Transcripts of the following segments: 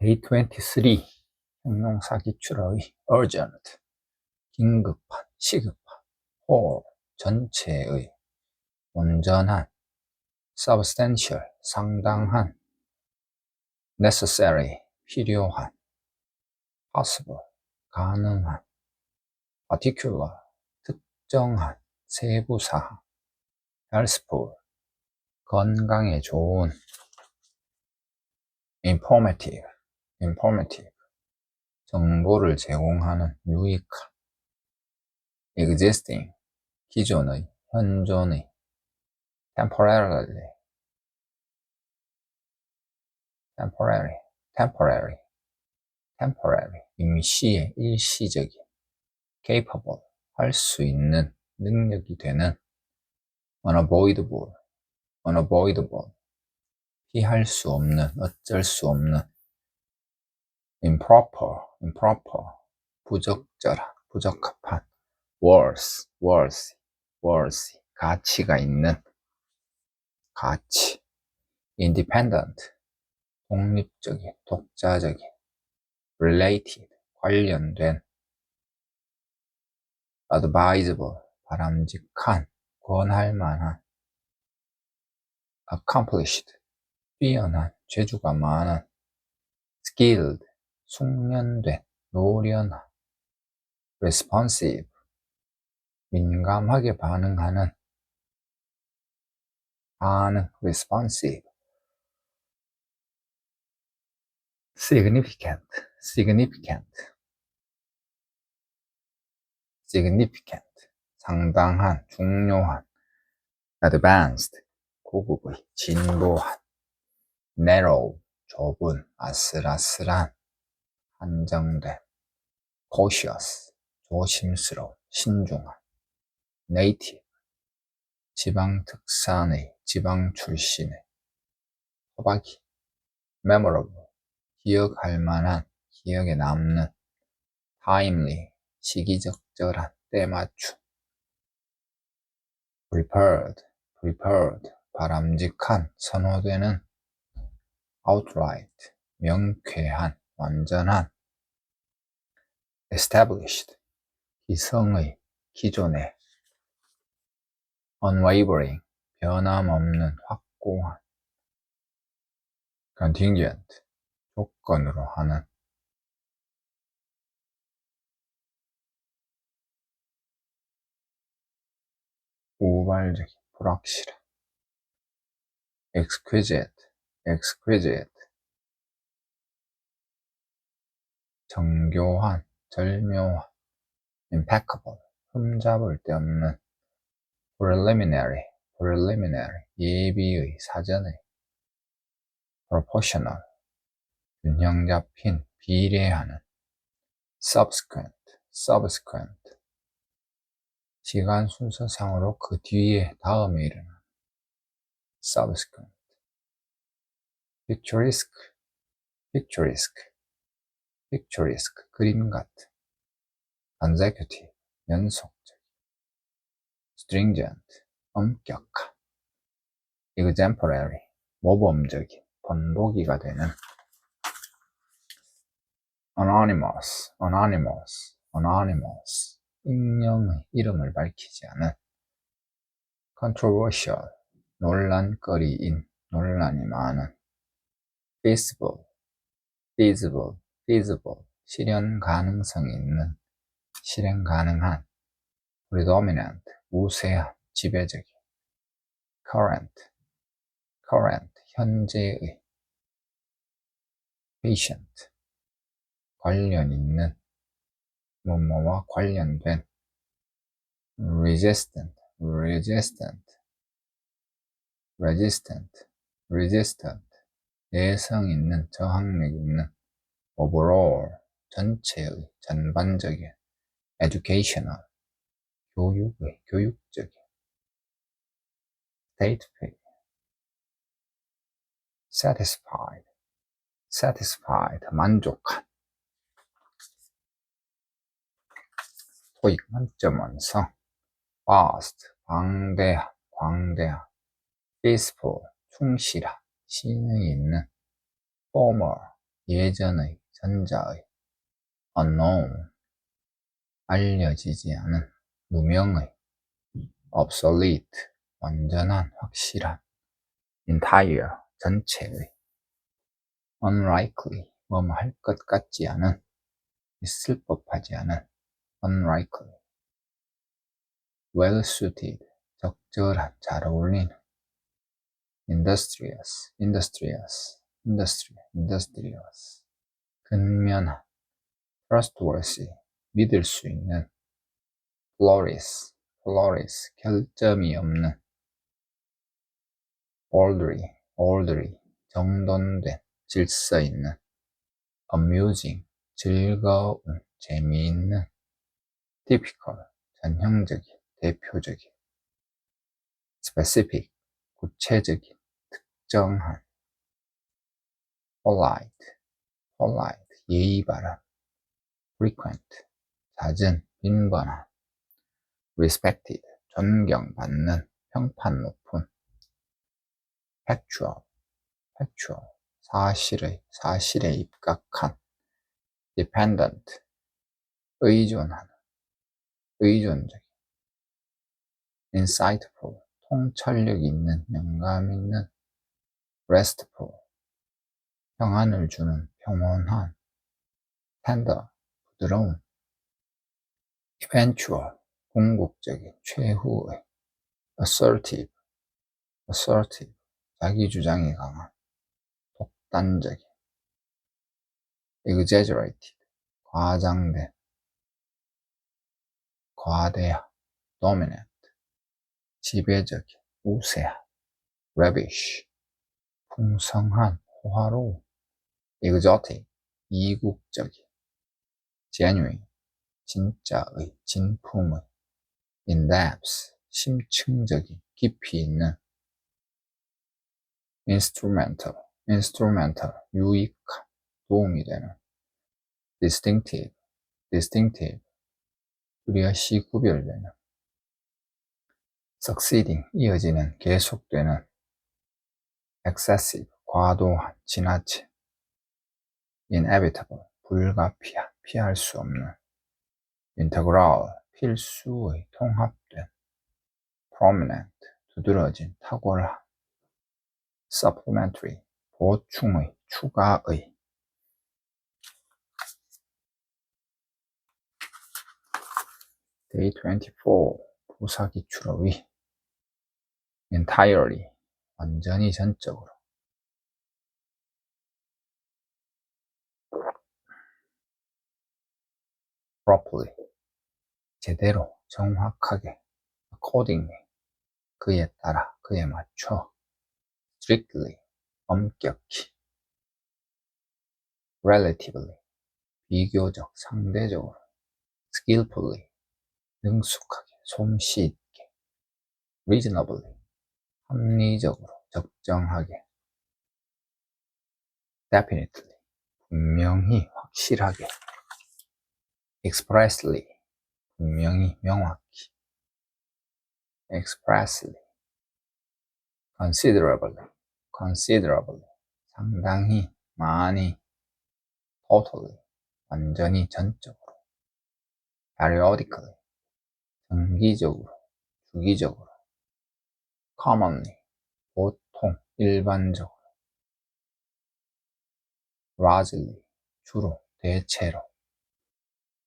Day 23 형용사 기출의 urgent 긴급한, 시급한, whole 전체의, 온전한, substantial 상당한, necessary 필요한, possible 가능한, particular 특정한, 세부사항, healthful 건강에 좋은, informative 정보를 제공하는, 유익한, existing 기존의, 현존의, temporary 임시의, 일시적인, capable 할 수 있는, 능력이 되는, unavoidable 피할 수 없는, 어쩔 수 없는, improper 부적절한, 부적합한, worthy 가치가 있는, 가치, independent 독립적인, 독자적인, related 관련된, advisable 바람직한, 권할 만한, accomplished 뛰어난, 재주가 많은, skilled 숙련된, 노련한, responsive 민감하게 반응하는, responsive, significant 상당한, 중요한, advanced 고급의, 진보한, narrow 좁은, 아슬아슬한, 한정된, cautious 조심스러운, 신중한, native 지방 특산의, 지방 출신의, 토박이, memorable 기억할 만한, 기억에 남는, timely 시기적절한, 때맞춤, prepared 바람직한, 선호되는, outright 명쾌한, 완전한, established 기성의, 기존의, unwavering 변함없는, 확고한, contingent 조건으로 하는, 우발적인, 불확실한, exquisite 정교한, 절묘한, impeccable 흠잡을 데 없는, preliminary 예비의, 사전의, proportional 균형 잡힌, 비례하는, subsequent 시간 순서상으로 그 뒤에, 다음에 일어나는, subsequent, picturesque 그림 같은, consecutive 연속적, stringent 엄격한, exemplary 모범적인, 본보기가 되는, anonymous 익명의, 이름을 밝히지 않은, controversial 논란거리인, 논란이 많은, feasible 실현 가능성이 있는, 실행 가능한, predominant 우세한, 지배적인, current 현재의, patient 관련 있는, 뭐뭐와 관련된, resistant 내성 있는, 저항력 있는, overall 전체의, 전반적인, educational 교육의, 교육적인, stateful satisfied 만족한, 토익 만점 완성, vast 광대한, peaceful 충실한, 신의 있는, formal 예전의, 전자의, unknown, 알려지지 않은, 무명의, obsolete, 완전한, 확실한, entire, 전체의, unlikely, 뭐뭐 할 것 같지 않은, 있을 법하지 않은, unlikely, well suited, 적절한, 잘 어울리는, industrious, 근면한, trustworthy, 믿을 수 있는, flawless, 결점이 없는, orderly, 정돈된, 질서 있는, amusing, 즐거운, 재미있는, typical, 전형적인, 대표적인, specific, 구체적인, 특정한, polite, 예의 바른, frequent, 잦은, 빈번한, respected, 존경받는, 평판 높은, factual, 사실에 입각한, dependent, 의존하는, 의존적인, insightful, 통찰력 있는, 영감 있는, restful, 평안을 주는, 평온한, tender, 부드러운, eventual, 궁극적인, 최후의, assertive, 자기 주장이 강한, 독단적인, exaggerated, 과장된, 과대한, dominant, 지배적인, 우세한, lavish, 풍성한, 호화로운, exotic, 이국적인, genuine, 진짜의, 진품의, in-depth, 심층적인, 깊이 있는, instrumental, 유익한, 도움이 되는, distinctive, 뚜렷이 구별되는, succeeding, 이어지는, 계속되는, excessive, 과도한, 지나친, inevitable, 불가피한, 피할 수 없는, integral, 필수의, 통합된, prominent, 두드러진, 탁월한, supplementary, 보충의, 추가의, day 24, 부사기출어의, entirely, 완전히 전적으로, properly, 제대로, 정확하게, accordingly, 그에 따라, 그에 맞춰, strictly, 엄격히, relatively, 비교적, 상대적으로, skillfully, 능숙하게, 솜씨 있게, reasonably, 합리적으로, 적정하게, definitely, 분명히, 확실하게, expressly, 분명히, 명확히, expressly, considerably, 상당히, 많이, totally, 완전히, 전적으로, periodically, 정기적으로, 주기적으로, commonly, 보통, 일반적으로, largely, 주로, 대체로,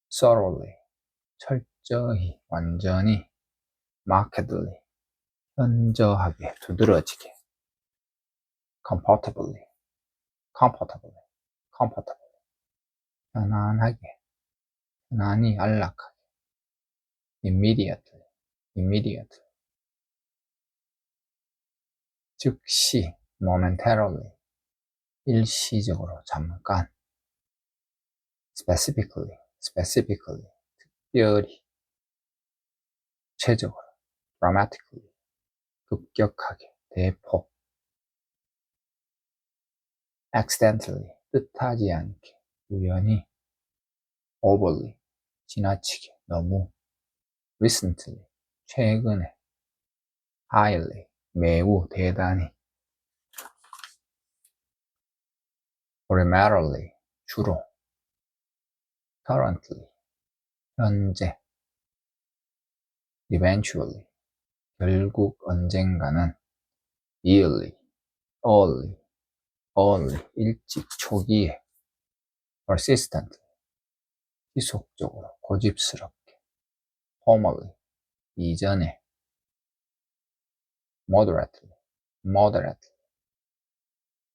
thoroughly, 철저히, 완전히, markedly, 현저하게, 두드러지게, comfortably, 편안하게, 편안히, 안락하게, immediately, 즉시, momentarily, 일시적으로, 잠깐, specifically, 특별히, 구체적으로, dramatically, 급격하게, 대폭, accidentally, 뜻하지 않게, 우연히, overly, 지나치게, 너무, recently, 최근에, highly, 매우, 대단히, primarily, 주로, currently, 현재, eventually, 결국 언젠가는, early, early, 일찍, 초기에, persistently, 지속적으로, 고집스럽게, formerly, 이전에, moderately,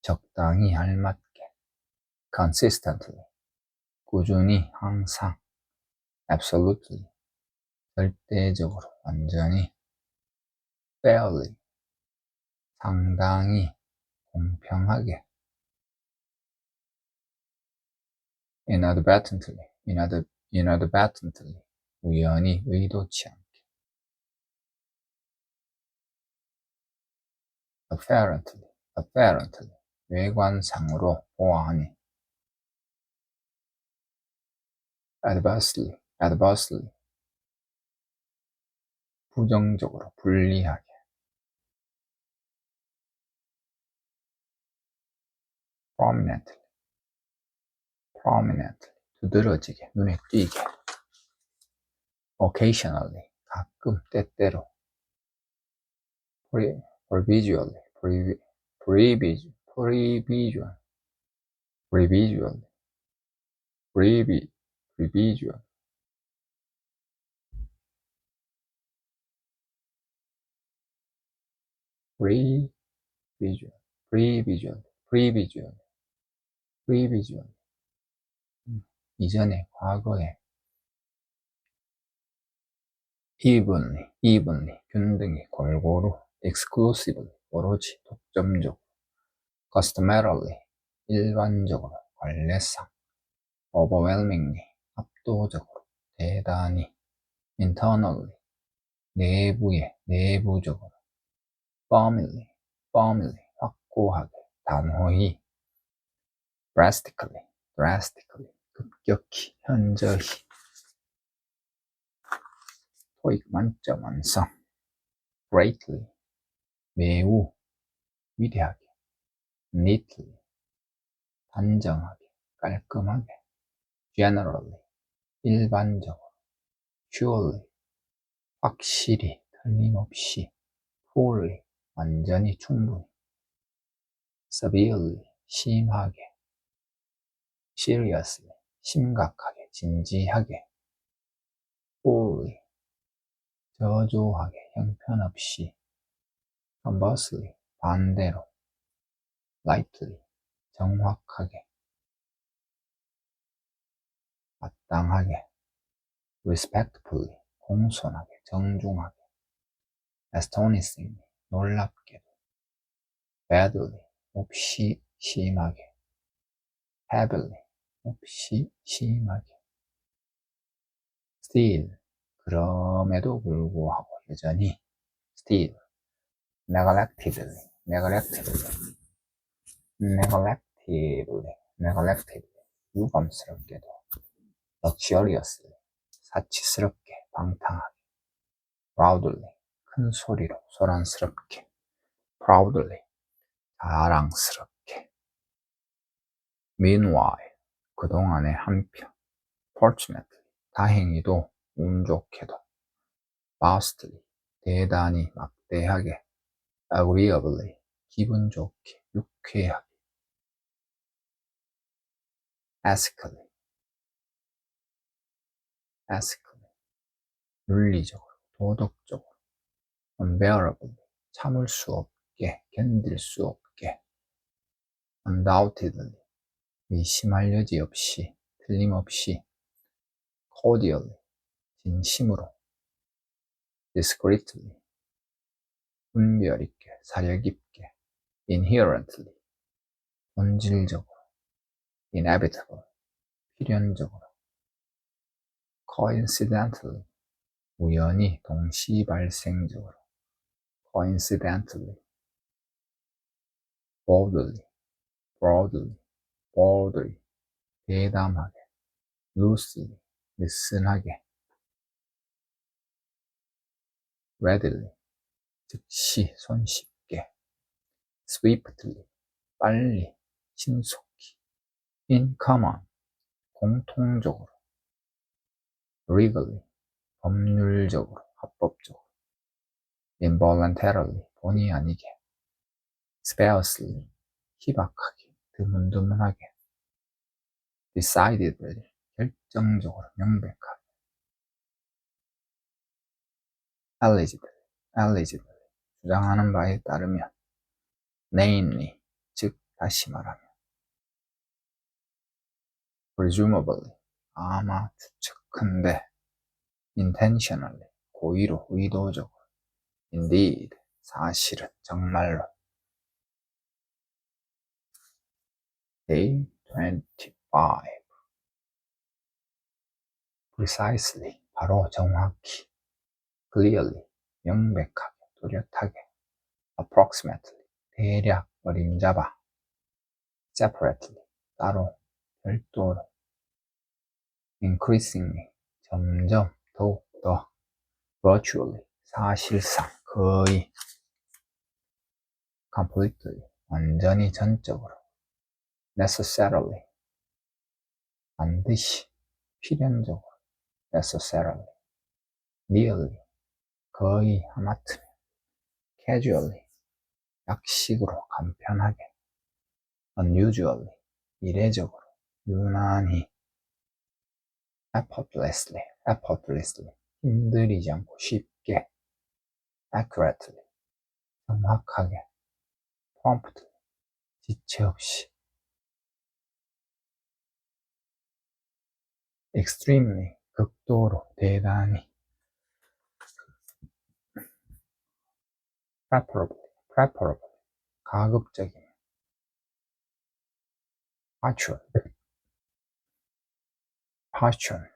적당히 알맞게, consistently, 꾸준히, 항상, absolutely, 절대적으로, 완전히, fairly, 상당히, 공평하게, inadvertently, 우연히, 의도치 않게, apparently, 외관상으로, 보아하니, adversely, 부정적으로, 불리하게, prominently, 두드러지게, 눈에 띄게, occasionally, 가끔, 때때로, previsually, previsual, 이전에, 과거에, evenly, 균등히, 골고루, exclusively, 오로지, 독점적으로, customarily, 일반적으로, 관례상, overwhelmingly, 압도적으로, 대단히, internally, 내부에, 내부적으로, firmly, 확고하게, 단호히, drastically, 급격히, 현저히, 토익 만점 완성, greatly, 매우, 위대하게, neatly, 단정하게, 깔끔하게, generally, 일반적으로, surely, 확실히, 틀림없이, fully, 완전히, 충분히, severely, 심하게, seriously, 심각하게, 진지하게, fully, 저조하게, 형편없이, conversely, 반대로, lightly, 정확하게, 마땅하게, respectfully, 공손하게, 정중하게, astonishingly, 놀랍게도, badly, 몹시 심하게, heavily, 몹시 심하게, still, 그럼에도 불구하고 여전히, still, neglectedly, 유감스럽게도, luxuriously, 사치스럽게, 방탕하게, proudly, 큰 소리로, 소란스럽게, proudly, 자랑스럽게, meanwhile, 그동안의 한편, fortunately, 다행히도, 운 좋게도, vastly, 대단히, 막대하게, agreeably, 기분 좋게, 유쾌하게, ethically, 윤리적으로, 도덕적으로, unbearably, 참을 수 없게, 견딜 수 없게, undoubtedly, 의심할 여지 없이, 틀림없이, cordially, 진심으로, discreetly, 분별 있게, 사려 깊게, inherently, 본질적으로, inevitable, 필연적으로, coincidentally, 우연히, 동시 발생적으로, coincidentally, boldly, 대담하게, loosely, 느슨하게, readily, 즉시, 손쉽게, swiftly, 빨리, 신속히, in common, 공통적으로, legally, 법률적으로, 합법적으로, involuntarily, 본의 아니게, sparsely, 희박하게, 드문드문하게, decidedly, 결정적으로, 명백하게, allegedly, 주장하는 바에 따르면, namely, 즉 다시 말하면, presumably, 아마 추측컨대, intentionally, 고의로, 의도적으로, indeed, 사실은, 정말로. Day 25. Precisely, 바로 정확히. Clearly, 명백하게, 뚜렷하게. Approximately, 대략, 어림잡아. Separately, 따로, 별도로. Increasingly, 점점, 더욱더. Virtually, 사실상, 거의. Completely, 완전히 전적으로. Necessarily, 반드시, 필연적으로. Necessarily. Nearly, 거의 하마터면. Casually, 약식으로, 간편하게. Unusually, 이례적으로, 유난히. Effortlessly, 힘들이지 않고 쉽게. Accurately, 정확하게. Promptly, 지체 없이. Extremely, 극도로, 대단히. Preferably, 가급적이면. Partially,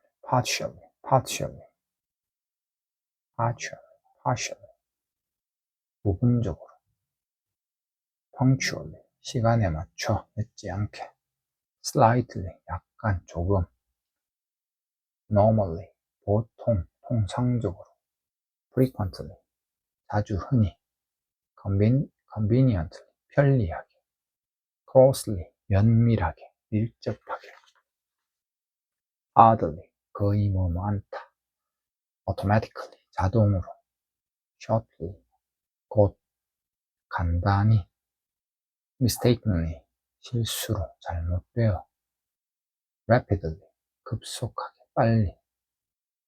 부분적으로. Punctually, 시간에 맞춰, 늦지 않게. Slightly, 약간, 조금. Normally, 보통, 통상적으로. Frequently, 자주, 흔히. Conveniently, 편리하게. Closely, 면밀하게, 밀접하게. Hardly, 거의 많다. Automatically, 자동으로. Shortly, 곧. 간단히. Mistakenly, 실수로, 잘못되어. Rapidly, 급속하게, 빨리.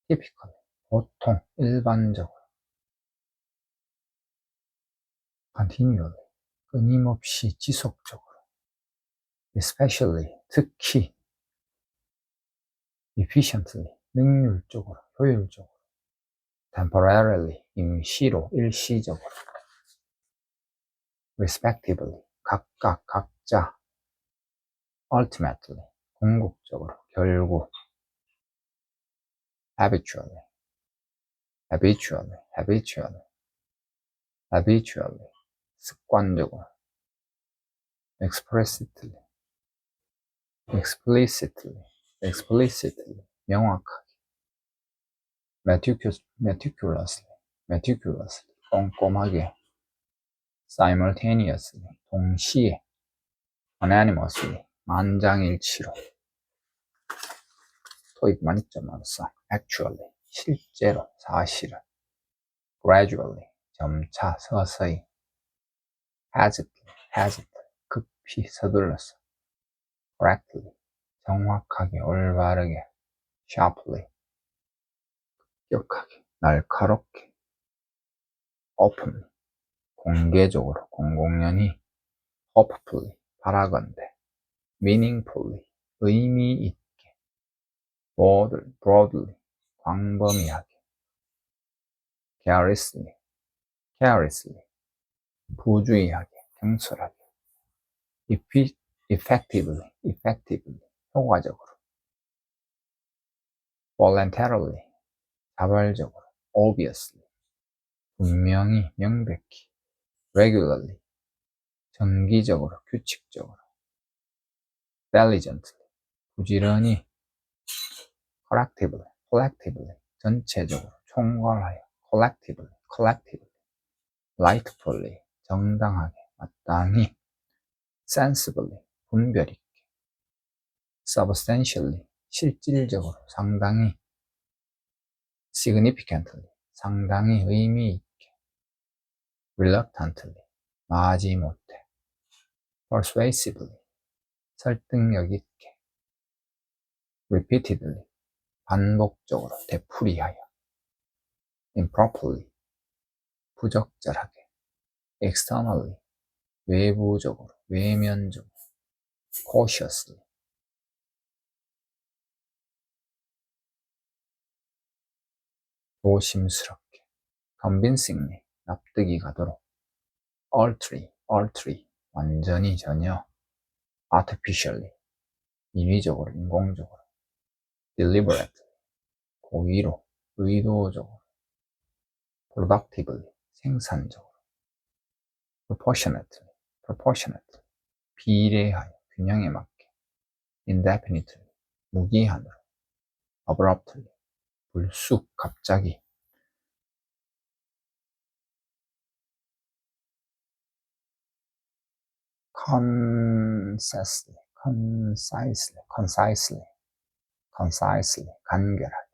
Typically, 보통, 일반적으로. Continually, 끊임없이, 지속적으로. Especially, 특히. Efficiently, 능률적으로, 효율적으로. Temporarily, 임시로, 일시적으로. Respectively, 각각, 각자. Ultimately, 궁극적으로, 결국. Habitually, 습관적으로. Explicitly, 명확하게. Meticulously, 꼼꼼하게. Simultaneously, 동시에. Unanimously, 만장일치로. 토익 만점 만성. Actually, 실제로, 사실은. Gradually, 점차, 서서히. Hesitant, 급히, 서둘러서. Correctly, 정확하게, 올바르게. Sharply, 급격하게, 날카롭게. Openly, 공개적으로, 공공연히. Hopefully, 바라건대. Meaningfully, 의미 있게. Broadly, 광범위하게. Carelessly, 부주의하게, 경솔하게. Effectively, 효과적으로. Voluntarily, 자발적으로. Obviously, 분명히, 명백히. Regularly, 정기적으로, 규칙적으로. Diligently, 부지런히. Collectively, 전체적으로, 총괄하여. Collectively, rightfully, 정당하게, 마땅히. Sensibly, 분별 있게. substantially, 실질적으로, 상당히, significantly, 상당히 의미 있게, reluctantly, 마지못해, persuasively, 설득력 있게, repeatedly, 반복적으로, 되풀이하여, improperly, 부적절하게, externally, 외부적으로, 외면적으로, cautiously, 조심스럽게, convincingly, 납득이 가도록, utterly, 완전히 전혀, artificially, 인위적으로, 인공적으로, deliberately, 고의로, 의도적으로, productively, 생산적으로, proportionately, 비례하여, 균형에 맞게, indefinitely, 무기한으로, abruptly, 불쑥, 갑자기, concisely, 간결하게,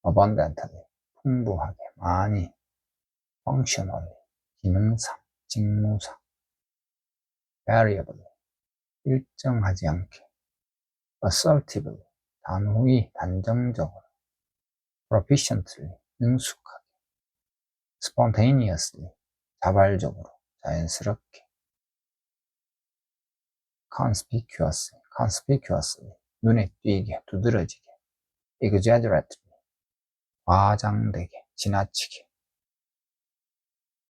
abundantly, 풍부하게, 많이, functionally, 기능상, 직무상, variably, 일정하지 않게, assertively, 단호히, 단정적으로, proficiently, 능숙하게, spontaneously, 자발적으로, 자연스럽게, conspicuously, 눈에 띄게, 두드러지게, exaggeratedly, 과장되게, 지나치게,